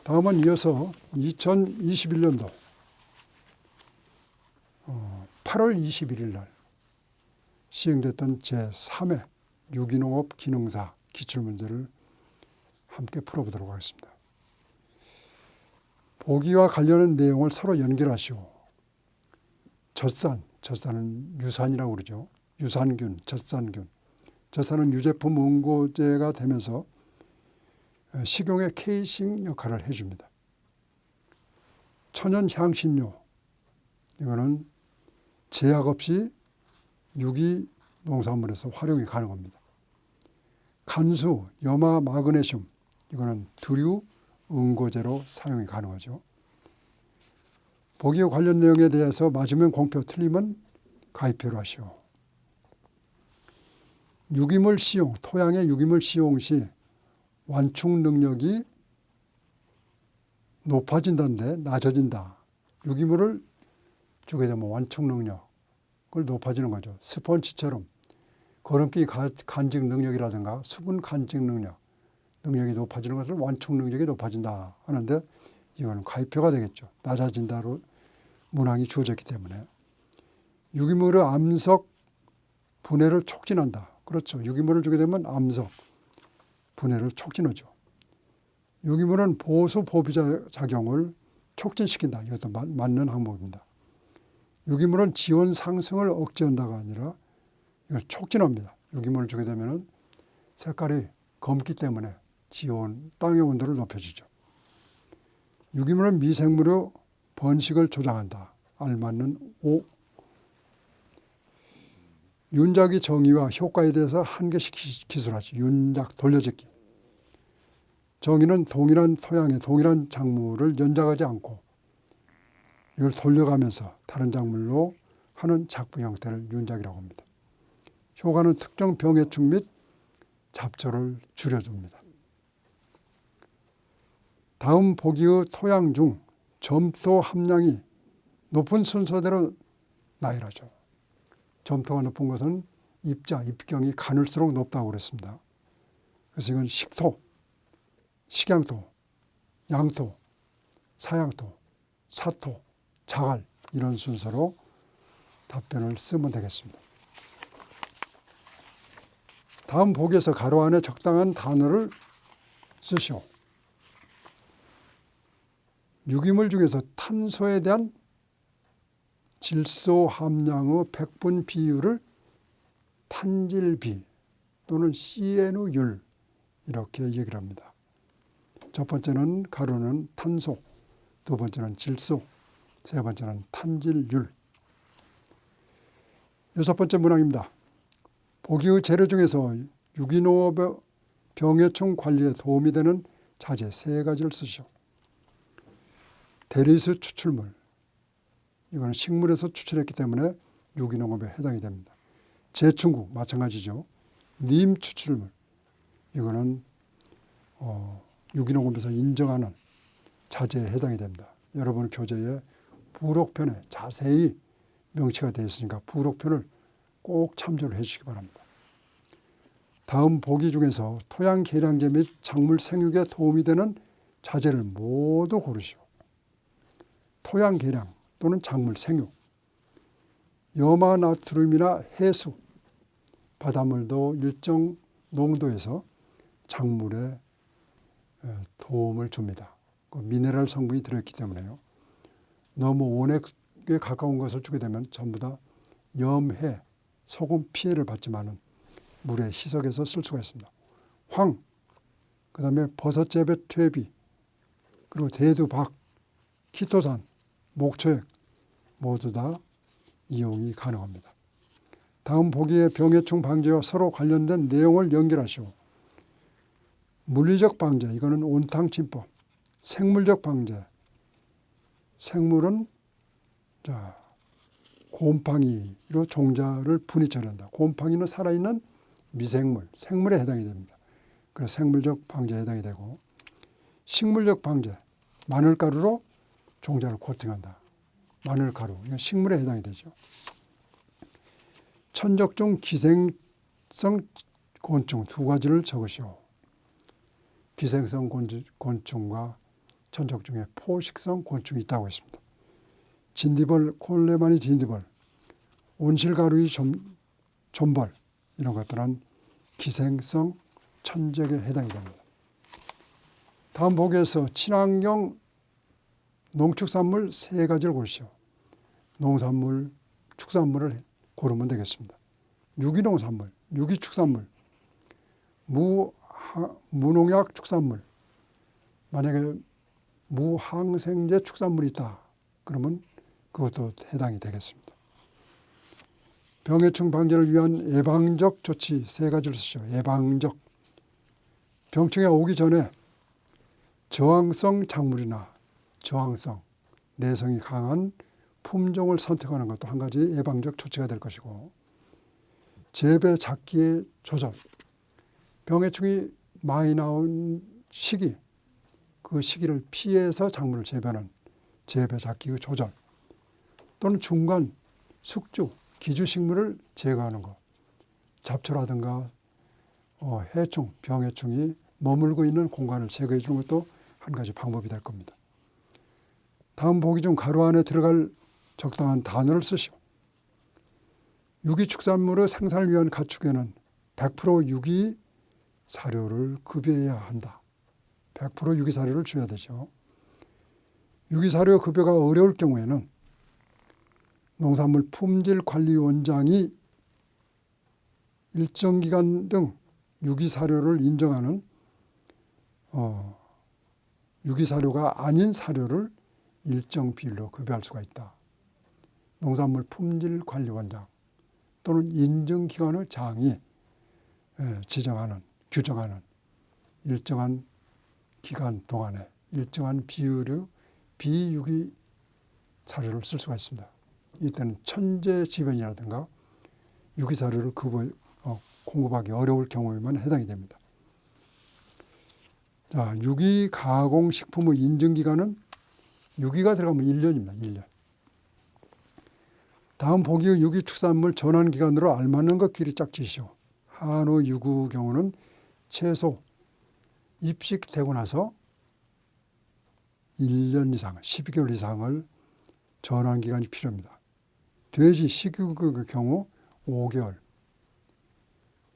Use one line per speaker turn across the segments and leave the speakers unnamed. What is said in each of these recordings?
다음은 이어서 2021년도 8월 21일 날 시행됐던 제3회 유기농업 기능사 기출문제를 함께 풀어보도록 하겠습니다. 보기와 관련한 내용을 서로 연결하시오. 젖산은 유산이라고 그러죠. 유산균, 젖산균. 젖산은 유제품 응고제가 되면서 식용의 케이싱 역할을 해줍니다. 천연향신료, 이거는 제약 없이 유기농산물에서 활용이 가능합니다. 간수, 염화, 마그네슘, 이거는 두류 응고제로 사용이 가능하죠. 보기와 관련 내용에 대해서 맞으면 공표, 틀리면 가입표로 하시오. 유기물 시용, 토양의 유기물 시용 시 완충 능력이 높아진다는데 낮아진다. 유기물을 주게 되면 완충 능력을 높아지는 거죠. 스펀지처럼 거름기 간직 능력이라든가 수분 간직 능력이 높아지는 것을 완충 능력이 높아진다 하는데 이거는 가입표가 되겠죠. 낮아진다로 문항이 주어졌기 때문에. 유기물의 암석 분해를 촉진한다. 그렇죠. 유기물을 주게 되면 암석 분해를 촉진하죠. 유기물은 보수 보비자 작용을 촉진시킨다. 이것도 맞는 항목입니다. 유기물은 지온 상승을 억제한다가 아니라 이걸 촉진합니다. 유기물을 주게 되면 색깔이 검기 때문에 지온, 땅의 온도를 높여주죠. 유기물은 미생물의 번식을 조장한다. 알맞는 O. 윤작의 정의와 효과에 대해서 한 개씩 기술하죠. 윤작, 돌려짓기. 정의는 동일한 토양에 동일한 작물을 연작하지 않고 이걸 돌려가면서 다른 작물로 하는 작부 형태를 윤작이라고 합니다. 효과는 특정 병해충 및 잡초를 줄여줍니다. 다음 보기의 토양 중 점토 함량이 높은 순서대로 나열하죠. 점토가 높은 것은 입경이 가늘수록 높다고 그랬습니다. 그래서 이건 식토, 식양토, 양토, 사양토, 사토, 자갈 이런 순서로 답변을 쓰면 되겠습니다. 다음 보기에서 가로 안에 적당한 단어를 쓰시오. 유기물 중에서 탄소에 대한 질소 함량의 백분 비율을 탄질비 또는 CNU율 이렇게 얘기를 합니다. 첫 번째는 가로는 탄소, 두 번째는 질소, 세 번째는 탄질율. 여섯 번째 문항입니다. 보기의 재료 중에서 유기농업의 병해충 관리에 도움이 되는 자재 세 가지를 쓰시오. 대리수 추출물, 이거는 식물에서 추출했기 때문에 유기농업에 해당이 됩니다. 제충국, 마찬가지죠. 님 추출물, 이거는 유기농업에서 인정하는 자재에 해당이 됩니다. 여러분 교재에 부록편에 자세히 명시가 되어 있으니까 부록편을 꼭 참조를 해 주시기 바랍니다. 다음 보기 중에서 토양 계량제 및 작물 생육에 도움이 되는 자재를 모두 고르시오. 토양 계량 또는 작물 생육, 염화 나트륨이나 해수, 바닷물도 일정 농도에서 작물에 도움을 줍니다. 미네랄 성분이 들어있기 때문에요. 너무 원액에 가까운 것을 주게 되면 전부 다 염해, 소금 피해를 받지만은 물에 희석해서 쓸 수가 있습니다. 황, 그 다음에 버섯재배 퇴비, 그리고 대두박, 키토산, 목초액 모두 다 이용이 가능합니다. 다음 보기의 병해충 방제와 서로 관련된 내용을 연결하시오. 물리적 방제, 이거는 온탕침법. 생물적 방제, 생물은 곰팡이로 종자를 분이 처리한다. 곰팡이는 살아있는 미생물, 생물에 해당이 됩니다. 그래서 생물적 방제에 해당이 되고, 식물적 방제, 마늘가루로 종자를 코팅한다. 마늘가루, 이건 식물에 해당이 되죠. 천적중 기생성 곤충 두 가지를 적으시오. 기생성 곤충과 천적 중에 포식성 곤충이 있다고 했습니다. 진디벌, 콜레마니 진디벌, 온실가루이 좀벌 이런 것들은 기생성 천적에 해당이 됩니다. 다음 보기에서 친환경 농축산물 3가지를 고르시오. 농산물, 축산물을 고르면 되겠습니다. 유기농산물, 유기축산물, 무농약 축산물, 만약에 무항생제 축산물이 있다 그러면 그것도 해당이 되겠습니다. 병해충 방지를 위한 예방적 조치 3가지를 쓰시오. 예방적. 병충해 오기 전에 저항성 작물이나 저항성, 내성이 강한 품종을 선택하는 것도 한 가지 예방적 조치가 될 것이고, 재배 작기의 조절, 병해충이 많이 나온 시기, 그 시기를 피해서 작물을 재배하는 재배 작기의 조절, 또는 중간 숙주, 기주식물을 제거하는 것, 잡초라든가 해충, 병해충이 머물고 있는 공간을 제거해 주는 것도 한 가지 방법이 될 겁니다. 다음 보기 중 가로 안에 들어갈 적당한 단어를 쓰시오. 유기축산물의 생산을 위한 가축에는 100% 유기 사료를 급여해야 한다. 100% 유기 사료를 줘야 되죠. 유기 사료 급여가 어려울 경우에는 농산물 품질관리원장이 일정 기간 등 유기 사료를 인정하는 유기 사료가 아닌 사료를 일정 비율로 급여할 수가 있다. 농산물 품질관리원장 또는 인증기관의 장이 지정하는, 규정하는 일정한 기간 동안에 일정한 비율의 비유기 사료를 쓸 수가 있습니다. 이때는 천재지변이라든가 유기 사료를 공급하기 어려울 경우에만 해당이 됩니다. 자, 유기 가공식품의 인증기간은 유기가 들어가면 1년입니다. 1년. 다음 보기의 유기축산물 전환기간으로 알맞는 것 길이 짝지시오. 한우, 유구 경우는 최소 입식되고 나서 1년 이상, 12개월 이상을 전환기간이 필요합니다. 돼지, 식육의 경우 5개월,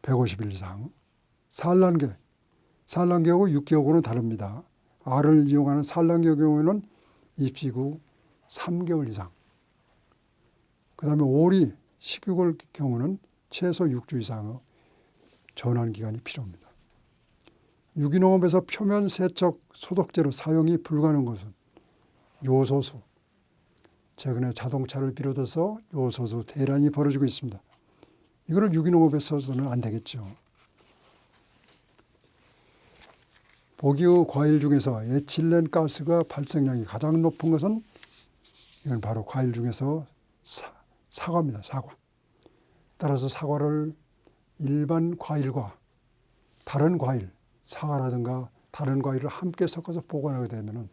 150일 이상. 산란계하고 6개월은 다릅니다. 알을 이용하는 산란계 경우에는 입식 후 3개월 이상. 그 다음에 오리, 식육의 경우는 최소 6주 이상의 전환기간이 필요합니다. 유기농업에서 표면 세척 소독제로 사용이 불가능한 것은 요소수. 최근에 자동차를 비롯해서 요소수 대란이 벌어지고 있습니다. 이거를 유기농업에 써서는 안 되겠죠. 보기의 과일 중에서 에틸렌 가스가 발생량이 가장 높은 것은 이건 바로 과일 중에서 사과입니다. 사과. 따라서 사과를 일반 과일과 다른 과일, 사과라든가 다른 과일을 함께 섞어서 보관하게 되면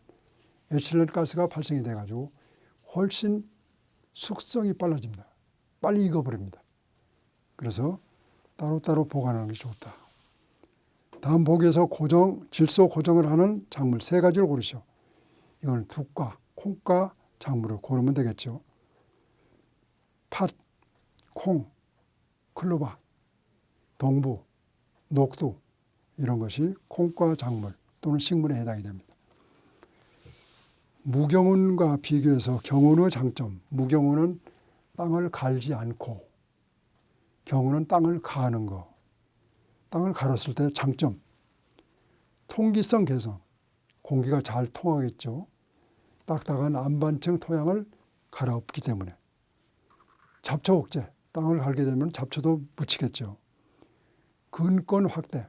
에틸렌 가스가 발생이 돼가지고 훨씬 숙성이 빨라집니다. 빨리 익어버립니다. 그래서 따로따로 보관하는 게 좋다. 다음 보기에서 질소 고정을 하는 작물 3가지를 고르시오. 이건 둑과 콩과 작물을 고르면 되겠죠. 팥, 콩, 클로바, 동부, 녹두 이런 것이 콩과 작물 또는 식물에 해당이 됩니다. 무경운과 비교해서 경운의 장점, 무경운은 땅을 갈지 않고 경운은 땅을 가는 거. 땅을 갈았을 때 장점, 통기성 개선, 공기가 잘 통하겠죠. 딱딱한 안반층 토양을 갈아엎기 때문에. 잡초 억제, 땅을 갈게 되면 잡초도 묻히겠죠. 근권 확대,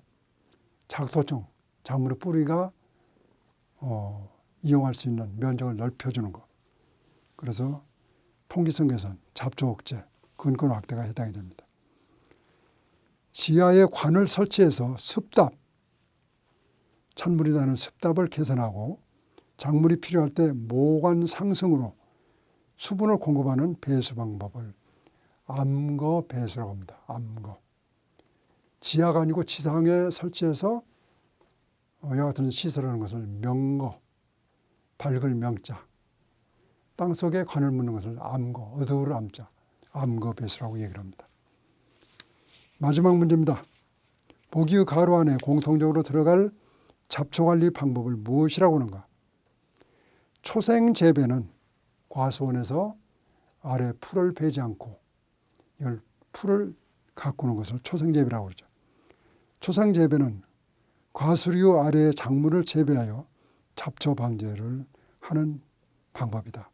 작토종, 작물의 뿌리가 이용할 수 있는 면적을 넓혀주는 것. 그래서 통기성 개선, 잡초 억제, 근권 확대가 해당이 됩니다. 지하에 관을 설치해서 습답, 찬물이 나는 습답을 개선하고 작물이 필요할 때 모관 상승으로 수분을 공급하는 배수 방법을 암거 배수라고 합니다. 암거. 지하가 아니고 지상에 설치해서 이와 같은 시설하는 것을 명거, 밝을 명자, 땅속에 관을 묻는 것을 암거, 어두울 암자, 암거배수라고 얘기를 합니다. 마지막 문제입니다. 보기의 가로 안에 공통적으로 들어갈 잡초관리 방법을 무엇이라고 하는가? 초생재배는 과수원에서 아래 풀을 베지 않고 이걸 풀을 가꾸는 것을 초생재배라고 그러죠. 초생재배는 과수류 아래의 작물을 재배하여 잡초 방제를 하는 방법이다.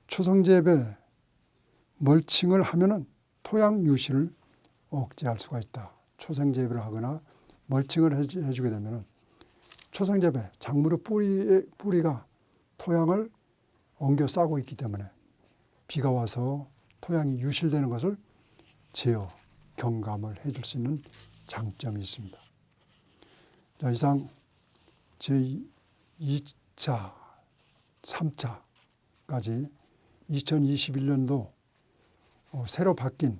초생재배 멀칭을 하면은 토양 유실을 억제할 수가 있다. 초생재배를 하거나 멀칭을 해주게 되면은 초생재배 작물의 뿌리가 토양을 엉겨 싸고 있기 때문에 비가 와서 토양이 유실되는 것을 제어, 경감을 해줄 수 있는 장점이 있습니다. 자, 이상 제2차, 3차까지 2021년도 새로 바뀐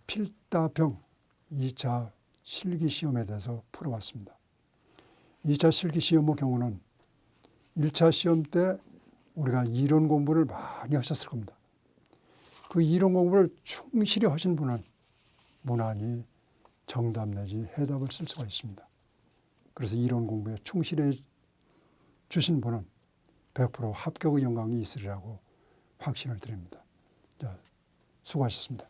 필다병 2차 실기시험에 대해서 풀어봤습니다. 2차 실기시험의 경우는 1차 시험 때 우리가 이론 공부를 많이 하셨을 겁니다. 그 이론 공부를 충실히 하신 분은 무난히 정답 내지 해답을 쓸 수가 있습니다. 그래서 이론 공부에 충실해 주신 분은 100% 합격의 영광이 있으리라고 확신을 드립니다. 자, 수고하셨습니다.